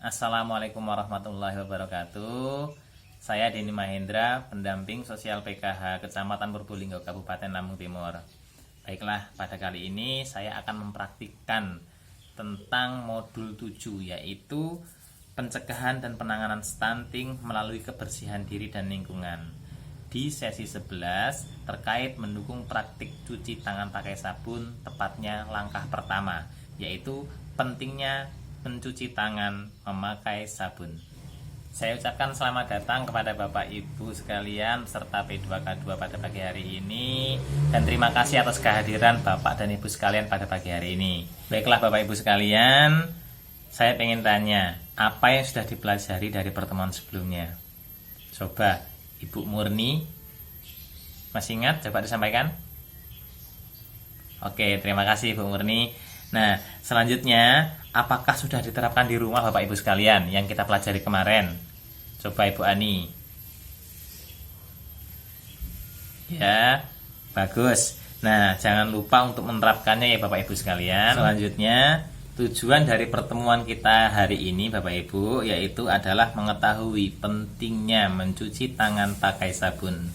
Assalamualaikum warahmatullahi wabarakatuh. Saya Denny Mahendra, pendamping sosial PKH Kecamatan Purbolinggo, Kabupaten Lampung Timur. Baiklah, pada kali ini saya akan mempraktikkan tentang modul 7, yaitu pencegahan dan penanganan stunting melalui kebersihan diri dan lingkungan. Di sesi 11 terkait mendukung praktik cuci tangan pakai sabun, tepatnya langkah pertama, yaitu pentingnya mencuci tangan memakai sabun. Saya ucapkan selamat datang kepada Bapak Ibu sekalian serta P2K2 pada pagi hari ini, dan terima kasih atas kehadiran Bapak dan Ibu sekalian pada pagi hari ini. Baiklah Bapak Ibu sekalian, saya ingin tanya, apa yang sudah dipelajari dari pertemuan sebelumnya? Coba Ibu Murni masih ingat? Coba disampaikan. Oke, terima kasih Ibu Murni. Nah, selanjutnya, apakah sudah diterapkan di rumah Bapak Ibu sekalian yang kita pelajari kemarin? Coba Ibu Ani. Ya, bagus. Nah, jangan lupa untuk menerapkannya ya Bapak Ibu sekalian. Selanjutnya, tujuan dari pertemuan kita hari ini Bapak Ibu yaitu adalah mengetahui pentingnya mencuci tangan pakai sabun.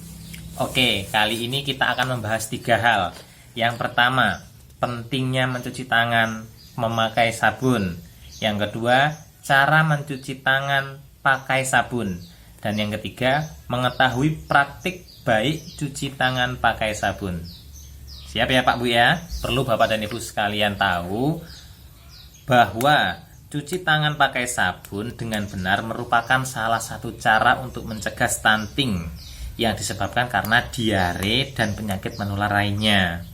Oke, kali ini kita akan membahas 3 hal. Yang pertama, pentingnya mencuci tangan memakai sabun. Yang kedua, cara mencuci tangan pakai sabun. Dan yang ketiga, mengetahui praktik baik cuci tangan pakai sabun. Siap ya Pak Bu ya? Perlu Bapak dan Ibu sekalian tahu bahwa cuci tangan pakai sabun dengan benar merupakan salah satu cara untuk mencegah stunting yang disebabkan karena diare dan penyakit menular lainnya.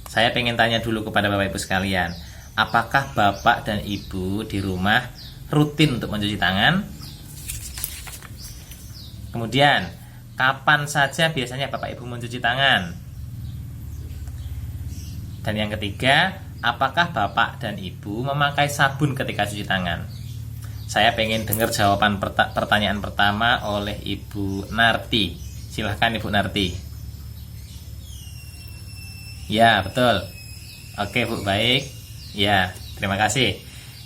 Saya pengen tanya dulu kepada Bapak Ibu sekalian, apakah Bapak dan Ibu di rumah rutin untuk mencuci tangan? Kemudian, kapan saja biasanya Bapak Ibu mencuci tangan? Dan yang ketiga, apakah Bapak dan Ibu memakai sabun ketika cuci tangan? Saya pengen dengar jawaban pertanyaan pertama oleh Ibu Narti. Silahkan Ibu Narti. Ya, betul. Oke Bu, baik. Ya, terima kasih.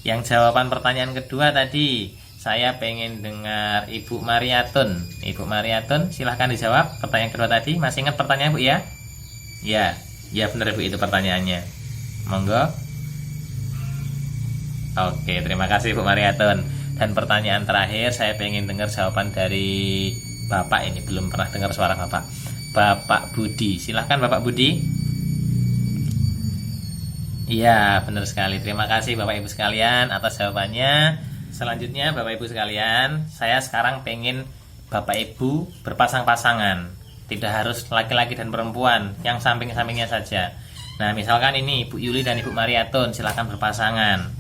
Yang jawaban pertanyaan kedua tadi, saya pengen dengar Ibu Mariatun. Ibu Mariatun, silahkan dijawab pertanyaan kedua tadi. Masih ingat pertanyaan Bu ya? Ya benar Bu, itu pertanyaannya. Monggo. Oke, terima kasih Bu Mariatun. Dan pertanyaan terakhir, saya pengen dengar jawaban dari Bapak ini. Belum pernah dengar suara Bapak. Bapak Budi, silahkan Bapak Budi. Iya, benar sekali. Terima kasih Bapak Ibu sekalian atas jawabannya. Selanjutnya Bapak Ibu sekalian, saya sekarang pengen Bapak Ibu berpasang-pasangan. Tidak harus laki-laki dan perempuan, yang samping-sampingnya saja. Nah, misalkan ini Ibu Yuli dan Ibu Mariatun, silahkan berpasangan.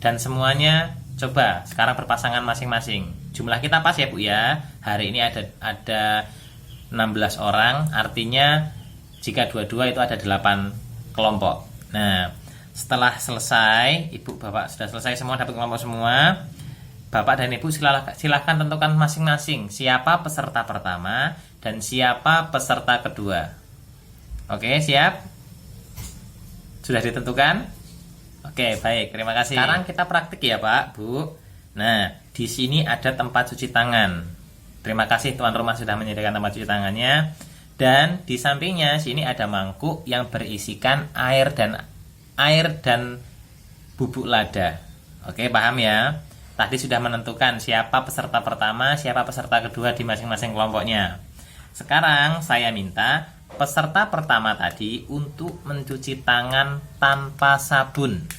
Dan semuanya coba sekarang berpasangan masing-masing. Jumlah kita pas ya Bu ya. Hari ini ada 16 orang, artinya jika dua-dua itu ada 8 kelompok. Nah, setelah selesai, Ibu Bapak sudah selesai semua, dapat kelompok semua, Bapak dan Ibu silahkan tentukan masing-masing siapa peserta pertama dan siapa peserta kedua. Oke, siap? Sudah ditentukan? Oke, baik, terima kasih. Sekarang kita praktik ya Pak, Bu. Nah, di sini ada tempat cuci tangan. Terima kasih tuan rumah sudah menyediakan tempat cuci tangannya. Dan di sampingnya sini ada mangkuk yang berisikan air dan bubuk lada. Oke, paham ya? Tadi sudah menentukan siapa peserta pertama, siapa peserta kedua di masing-masing kelompoknya. Sekarang saya minta peserta pertama tadi untuk mencuci tangan tanpa sabun.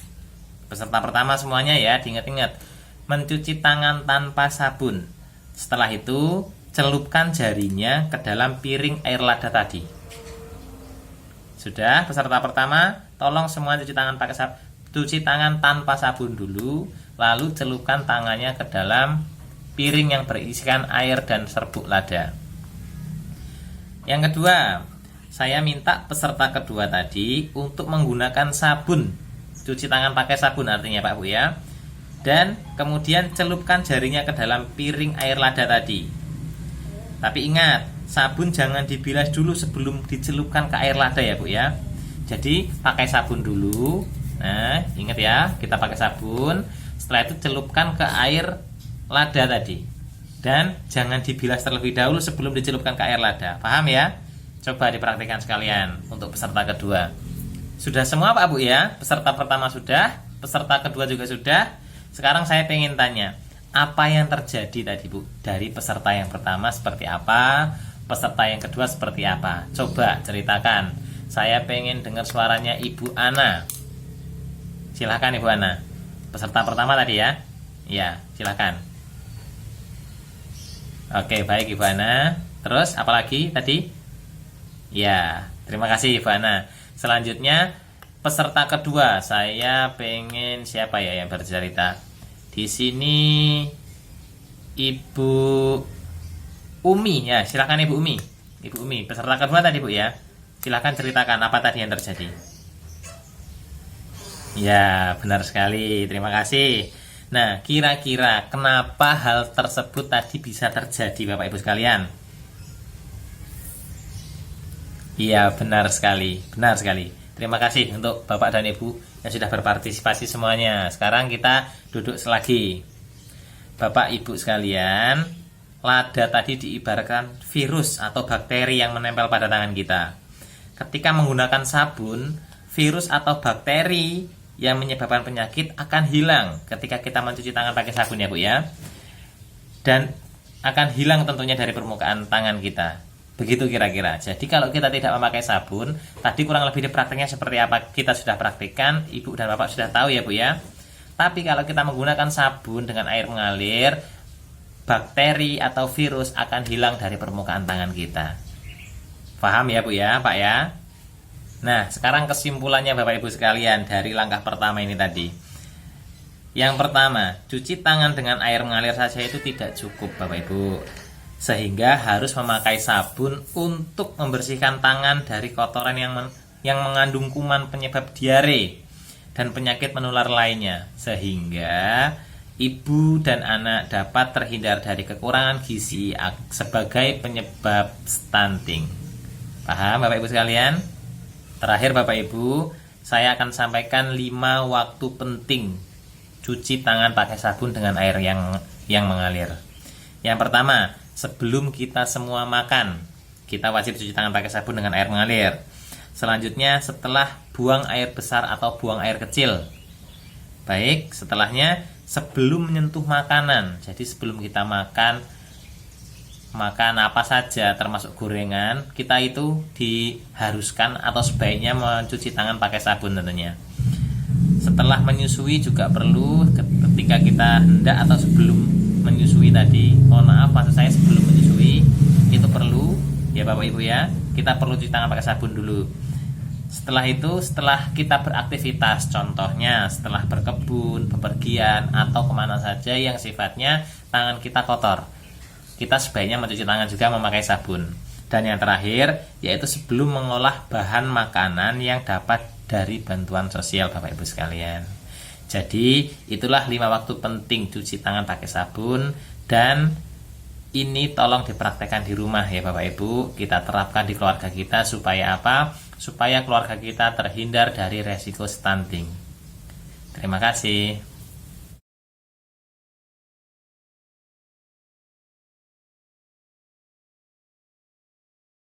Peserta pertama semuanya ya, diingat-ingat. Mencuci tangan tanpa sabun. Setelah itu, celupkan jarinya ke dalam piring air lada tadi. Sudah, peserta pertama, tolong semua cuci tangan tanpa sabun dulu, lalu celupkan tangannya ke dalam piring yang berisikan air dan serbuk lada. Yang kedua, saya minta peserta kedua tadi untuk menggunakan sabun. Cuci tangan pakai sabun artinya Pak Bu ya. Dan kemudian celupkan jarinya ke dalam piring air lada tadi. Tapi ingat, sabun jangan dibilas dulu sebelum dicelupkan ke air lada ya Bu ya. Jadi pakai sabun dulu. Nah, ingat ya, kita pakai sabun. Setelah itu celupkan ke air lada tadi. Dan jangan dibilas terlebih dahulu sebelum dicelupkan ke air lada. Paham ya? Coba dipraktikkan sekalian untuk peserta kedua. Sudah semua Pak Bu ya? Peserta pertama sudah, peserta kedua juga sudah. Sekarang saya pengen tanya, apa yang terjadi tadi Bu? Dari peserta yang pertama seperti apa? Peserta yang kedua seperti apa? Coba ceritakan. Saya pengen dengar suaranya Ibu Ana. Silahkan Ibu Ana. Peserta pertama tadi ya? Ya, silahkan. Oke, baik Ibu Ana. Terus apalagi tadi? Ya, terima kasih Ibu Ana. Selanjutnya peserta kedua, saya pengen siapa ya yang bercerita? Di sini Ibu Umi ya, silakan Ibu Umi. Ibu Umi, peserta kedua tadi Bu ya. Silakan ceritakan apa tadi yang terjadi. Ya, benar sekali. Terima kasih. Nah, kira-kira kenapa hal tersebut tadi bisa terjadi Bapak Ibu sekalian? Iya, benar sekali. Benar sekali. Terima kasih untuk Bapak dan Ibu yang sudah berpartisipasi semuanya. Sekarang kita duduk lagi. Bapak Ibu sekalian, lada tadi diibaratkan virus atau bakteri yang menempel pada tangan kita. Ketika menggunakan sabun, virus atau bakteri yang menyebabkan penyakit akan hilang ketika kita mencuci tangan pakai sabun ya Bu ya. Dan akan hilang tentunya dari permukaan tangan kita. Begitu kira-kira. Jadi kalau kita tidak memakai sabun, tadi kurang lebih di prakteknya seperti apa kita sudah praktikkan, Ibu dan Bapak sudah tahu ya Bu ya. Tapi kalau kita menggunakan sabun dengan air mengalir, bakteri atau virus akan hilang dari permukaan tangan kita. Paham ya Bu ya, Pak ya? Nah, sekarang kesimpulannya Bapak Ibu sekalian dari langkah pertama ini tadi. Yang pertama, cuci tangan dengan air mengalir saja itu tidak cukup Bapak Ibu. Sehingga harus memakai sabun untuk membersihkan tangan dari kotoran yang mengandung kuman penyebab diare dan penyakit menular lainnya. Sehingga ibu dan anak dapat terhindar dari kekurangan gizi sebagai penyebab stunting. Paham Bapak Ibu sekalian? Terakhir Bapak Ibu, saya akan sampaikan 5 waktu penting cuci tangan pakai sabun dengan air yang mengalir. Yang pertama, sebelum kita semua makan, kita wajib cuci tangan pakai sabun dengan air mengalir. Selanjutnya, setelah buang air besar atau buang air kecil. Baik, setelahnya sebelum menyentuh makanan. Jadi sebelum kita makan apa saja termasuk gorengan, kita itu diharuskan atau sebaiknya mencuci tangan pakai sabun tentunya. Setelah menyusui juga perlu, ketika kita hendak atau sebelum menyusui tadi, mohon maaf maksud saya sebelum menyusui itu perlu ya Bapak Ibu ya, kita perlu cuci tangan pakai sabun dulu. Setelah itu, setelah kita beraktivitas, contohnya setelah berkebun, bepergian atau kemana saja yang sifatnya tangan kita kotor, kita sebaiknya mencuci tangan juga memakai sabun. Dan yang terakhir, yaitu sebelum mengolah bahan makanan yang dapat dari bantuan sosial Bapak Ibu sekalian. Jadi itulah 5 waktu penting cuci tangan pakai sabun. Dan ini tolong dipraktekkan di rumah ya Bapak Ibu. Kita terapkan di keluarga kita supaya apa? Supaya keluarga kita terhindar dari resiko stunting. Terima kasih.